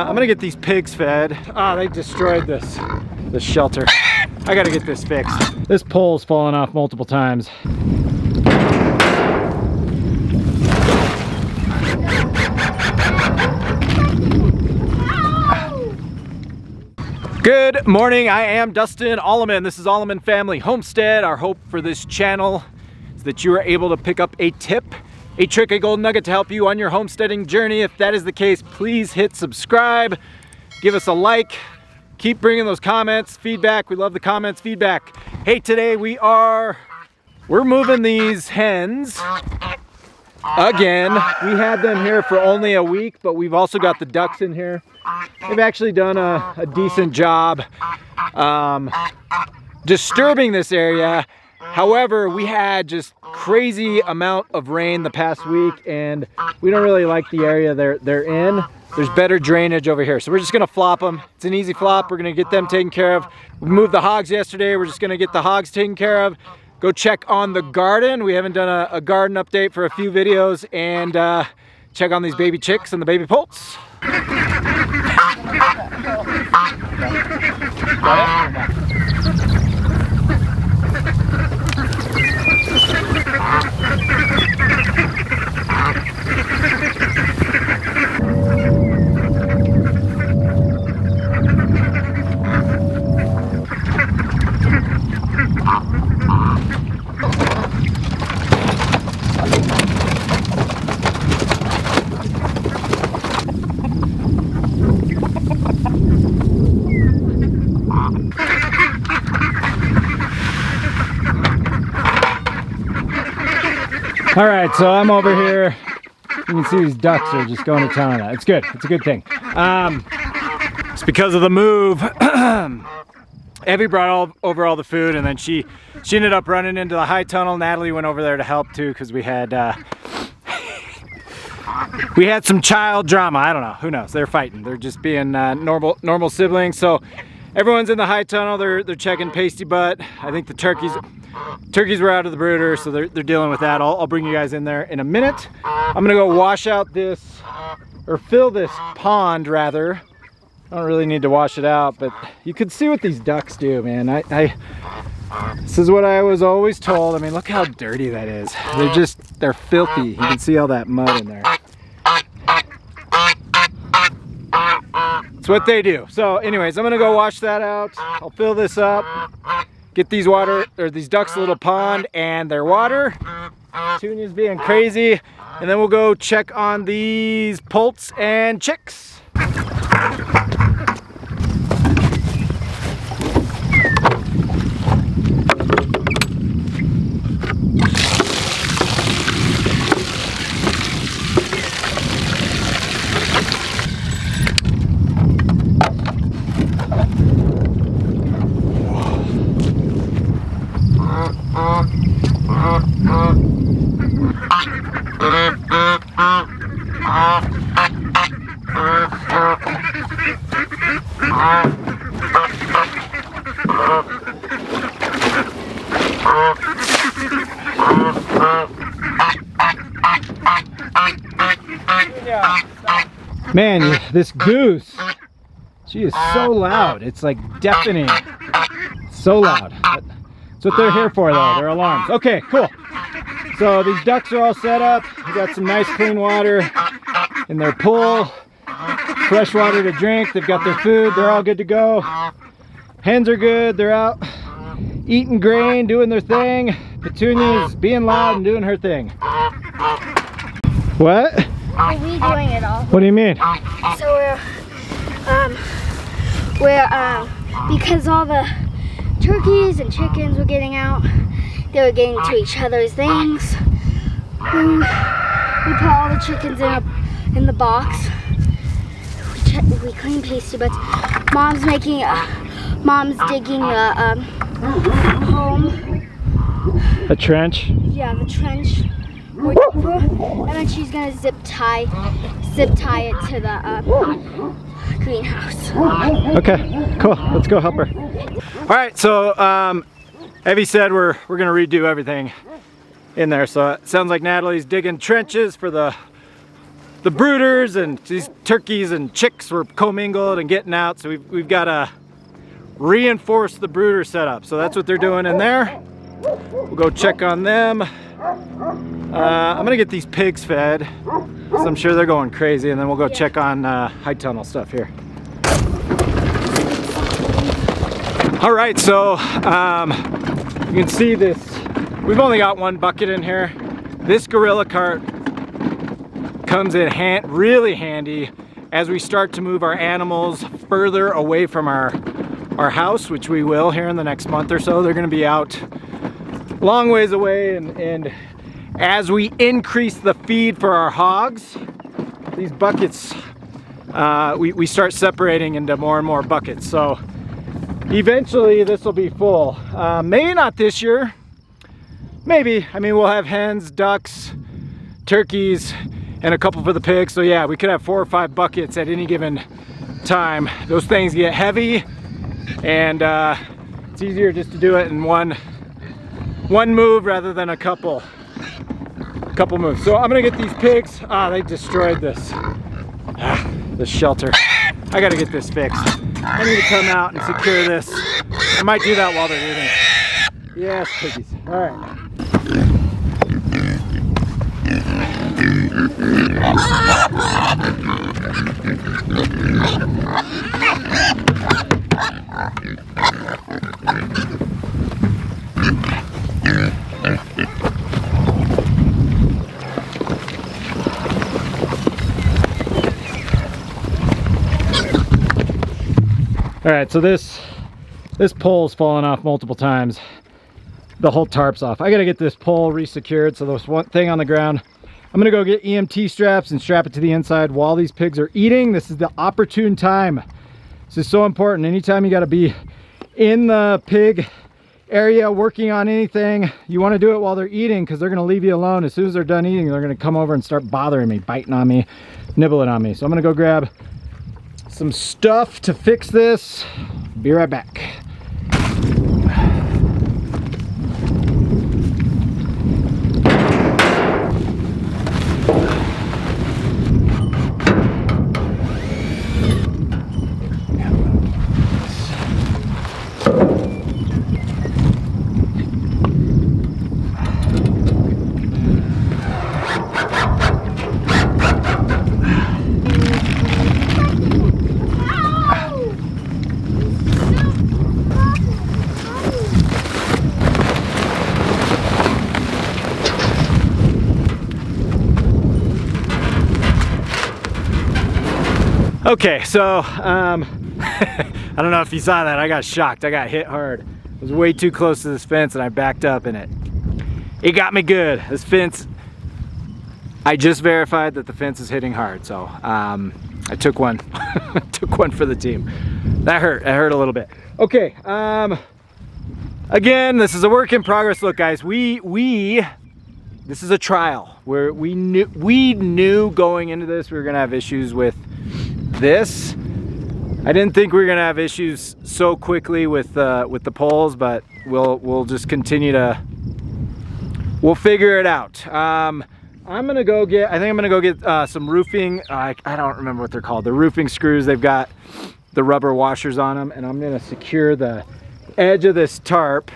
I'm gonna get these pigs fed. Ah, they destroyed this shelter. I gotta get this fixed. This pole's fallen off multiple times. Good morning, I am Dustin Aleman. This is Aleman Family Homestead. Our hope for this channel is that you are able to pick up a tip, a trick, a golden nugget to help you on your homesteading journey. If that is the case, please hit subscribe, give us a like, keep bringing those comments, feedback. We love the comments, feedback. Hey, today we're moving these hens again. We had them here for only a week, but we've also got the ducks in here. They've actually done a decent job disturbing this area. However, we had just crazy amount of rain the past week, and we don't really like the area they're in. There's better drainage over here, so we're just gonna flop them. It's an easy flop. We're gonna get them taken care of. We moved the hogs yesterday. We're just gonna get the hogs taken care of. Go check on the garden. We haven't done a garden update for a few videos, and check on these baby chicks and the baby poults. All right, so I'm over here. You can see these ducks are just going to town on that. It's good. It's a good thing. It's because of the move. Evie brought over all the food, and then she ended up running into the high tunnel. Natalie went over there to help too, because we had some child drama. I don't know. Who knows? They're fighting. They're just being normal siblings. So everyone's in the high tunnel. They're checking pasty butt. I think the turkeys were out of the brooder, so they're dealing with that. I'll bring you guys in there in a minute. I'm gonna go wash out this, or fill this pond rather. I don't really need to wash it out, but you can see what these ducks do, man. This is what I was always told. I mean, look how dirty that is. They're filthy. You can see all that mud in there. It's what they do. So anyways, I'm gonna go wash that out. I'll fill this up. Get these ducks a little pond and their water. Petunia's being crazy. And then we'll go check on these poults and chicks. Man, this goose, she is so loud. It's like deafening. So loud. That's what they're here for though, they're alarms. Okay, cool. So these ducks are all set up. We got some nice clean water in their pool. Fresh water to drink. They've got their food. They're all good to go. Hens are good. They're out eating grain, doing their thing. Petunia's being loud and doing her thing. What? We're redoing it all. What do you mean? So because all the turkeys and chickens were getting out, they were getting to each other's things. We put all the chickens in the box. We clean pasty butts. Mom's digging a home. A trench? Yeah, the trench. And then she's gonna zip tie it to the greenhouse. Okay, cool. Let's go help her. All right, so Evie said we're gonna redo everything in there. So it sounds like Natalie's digging trenches for the the brooders and these turkeys and chicks were commingled and getting out, so we've got to reinforce the brooder setup. So that's what they're doing in there. We'll go check on them. I'm gonna get these pigs fed, so I'm sure they're going crazy, and then we'll go check on high tunnel stuff here. All right, so you can see this. We've only got one bucket in here. This gorilla cart comes in really handy as we start to move our animals further away from our house, which we will here in the next month or so. They're gonna be out long ways away, and as we increase the feed for our hogs, these buckets, we start separating into more and more buckets. So eventually this will be full. Maybe not this year, maybe. I mean, we'll have hens, ducks, turkeys, and a couple for the pigs. So yeah, we could have 4 or 5 buckets at any given time. Those things get heavy, and it's easier just to do it in one move rather than a couple moves. So I'm gonna get these pigs. They destroyed this shelter. I gotta get this fixed. I need to come out and secure this. I might do that while they're eating. Yes, piggies. All right. All right, so this pole's fallen off multiple times. The whole tarp's off. I gotta get this pole resecured. So there's one thing on the ground. I'm gonna go get EMT straps and strap it to the inside while these pigs are eating. This is the opportune time. This is so important. Anytime you gotta be in the pig area working on anything, you wanna do it while they're eating, because they're gonna leave you alone. As soon as they're done eating, they're gonna come over and start bothering me, biting on me, nibbling on me. So I'm gonna go grab some stuff to fix this. Be right back. Okay, so I don't know if you saw that. I got shocked. I got hit hard. I was way too close to this fence and I backed up in it. It got me good. This fence, I just verified that the fence is hitting hard, so I took one. Took one for the team. That hurt. It hurt a little bit. Okay. Again, this is a work in progress. Look, guys, this is a trial where we knew going into this we were gonna have issues with this. I didn't think we were gonna have issues so quickly with the poles, but we'll just continue to. We'll figure it out. I'm gonna go get. I think I'm gonna go get some roofing. I don't remember what they're called. The roofing screws. They've got the rubber washers on them, and I'm gonna secure the edge of this tarp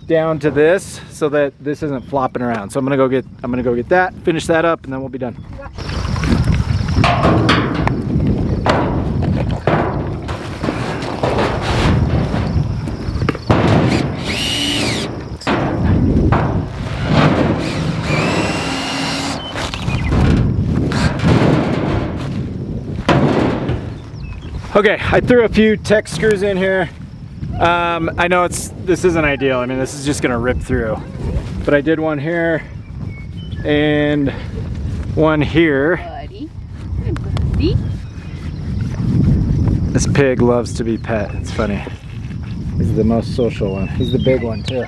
down to this so that this isn't flopping around. So I'm gonna go get that, finish that up, and then we'll be done. Okay, I threw a few tech screws in here. I know this isn't ideal. I mean, this is just gonna rip through. But I did one here and one here. Buddy. Hey, buddy. This pig loves to be pet. It's funny. He's the most social one. He's the big one too.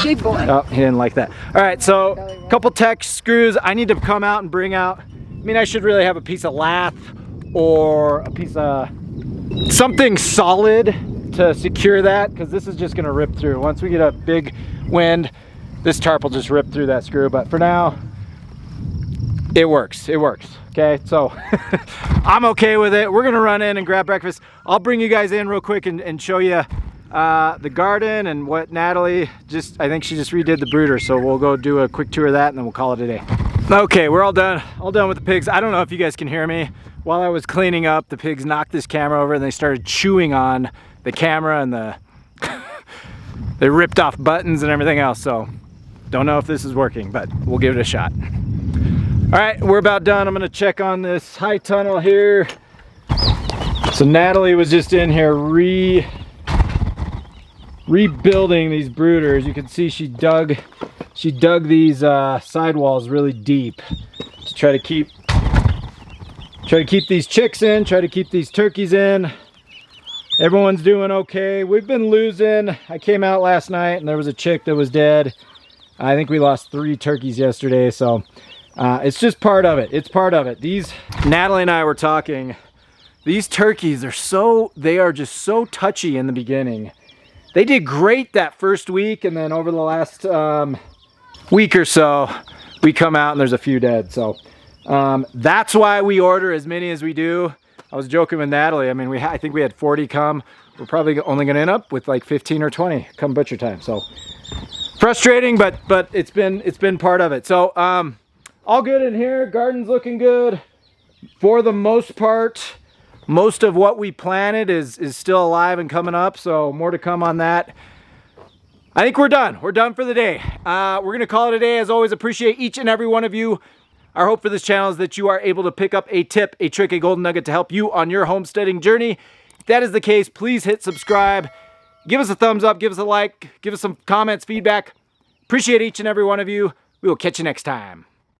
Big boy. Oh, he didn't like that. All right, so a couple tech screws. I need to come out and bring out. I mean, I should really have a piece of lath or a piece of something solid to secure that, because this is just gonna rip through. Once we get a big wind, this tarp will just rip through that screw. But for now, it works. It works. Okay, so I'm okay with it. We're gonna run in and grab breakfast. I'll bring you guys in real quick and show you the garden and what Natalie I think she just redid the brooder. So we'll go do a quick tour of that and then we'll call it a day. Okay, we're all done with the pigs. I don't know if you guys can hear me. While I was cleaning up, the pigs knocked this camera over and they started chewing on the camera and they ripped off buttons and everything else. So don't know if this is working, but we'll give it a shot. All right, we're about done. I'm gonna check on this high tunnel here. So Natalie was just in here rebuilding these brooders. You can see she dug these sidewalls really deep to try to keep these chicks in, try to keep these turkeys in. Everyone's doing okay. We've been losing. I came out last night and there was a chick that was dead. I think we lost 3 turkeys yesterday, so it's just part of it. It's part of it. Natalie and I were talking. These turkeys, they are just so touchy in the beginning. They did great that first week, and then over the last week or so, we come out and there's a few dead. So that's why we order as many as we do. I was joking with Natalie. I mean, I think we had 40 come. We're probably only going to end up with like 15 or 20 come butcher time. So frustrating, but it's been part of it. So all good in here. Garden's looking good for the most part. Most of what we planted is still alive and coming up, so more to come on that. I think we're done. We're done for the day. We're going to call it a day. As always, appreciate each and every one of you. Our hope for this channel is that you are able to pick up a tip, a trick, a golden nugget to help you on your homesteading journey. If that is the case, please hit subscribe. Give us a thumbs up, give us a like, give us some comments, feedback. Appreciate each and every one of you. We will catch you next time.